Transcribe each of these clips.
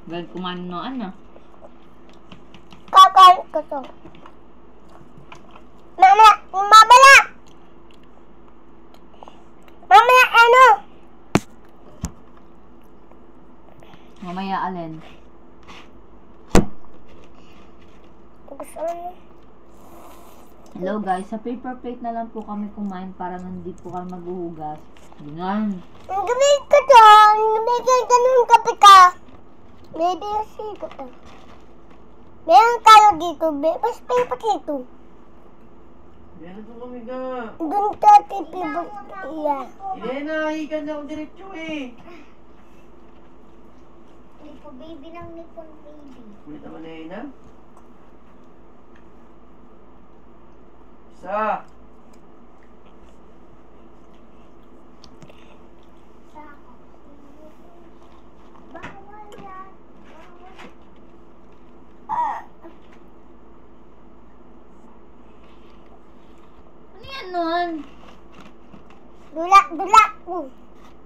Gawin kumain no, ano? Kakain ko to. Mama, mamaya! Mamaya ano? Mamaya alin? Gusto mo? Hello guys, sa paper plate na lang po kami kumain para hindi po kami maghuhugas. Ganyan. Ang gawin ko to, nabigay ka ng kape ka. Baby, kasi ko to. Meron tayo dito, baby. Mas paper dito. Meron po kami ka. Doon ka, tipi. Iya. Elena, hikan na akong diretso eh. Nipo baby ng nipon baby. Kulit naman na Elena. Isa. Bawal yan. Ano yan nun? Dula.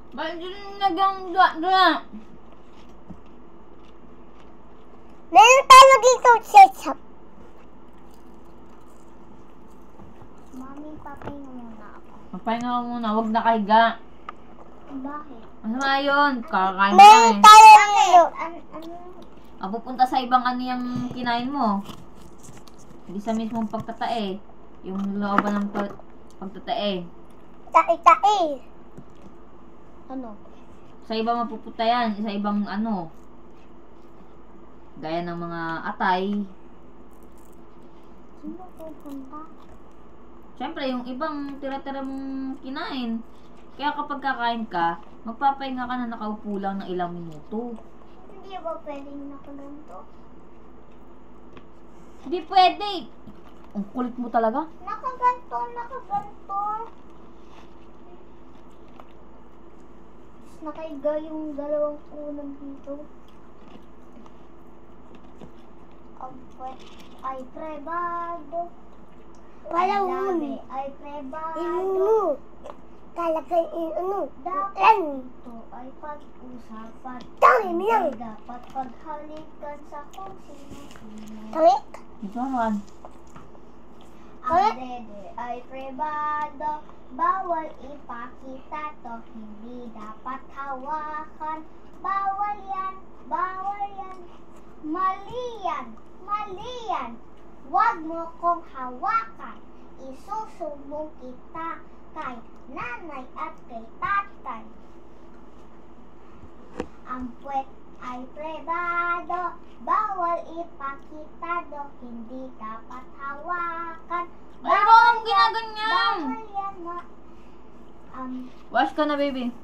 Bakit yun nagang dua? Meron tayo dito, ketchup. Mami, papahinga muna ako. Magpahinga ka muna, huwag nakahiga. Bakit? Masama yun, kakain na Meron eh. tayo dito. Ano? Pupunta sa ibang ano yung kinain mo. Hindi sa mismong pagtatae. Yung looban ng pagtatae. Tai. Ano? Sa ibang mapupunta yan, sa ibang ano. Gaya ng mga atay. Sino pupunta? Siyempre, yung ibang tira-tira mong kinain. Kaya kapag kakain ka, magpapahinga ka na nakaupo lang ng ilang minuto. Hindi ba pwedeng nakaganto? Hindi pwede. Ang kulit mo talaga. Nakaganto. Nakaiga yung dalawang unang dito. Ay prebado. Wala mo. Ay prebado. Talagay ano. Dapat ito ay pag-usapan. Dami mo yan. Dapat paghalikan sa kung sino-sino. Tawik? Ito naman. Ang dede ay privado, bawal ipakita to, hindi dapat hawakan. Bawal yan, mali yan, wag mo kong hawakan. Isusumbong kita kay nanay at kay tatay. Ang puwet ay privado, bawal ipakita do, hindi dapat hawakan. Ay, baka mo ginaganyan. Bawal yan na. Wash ka na, baby.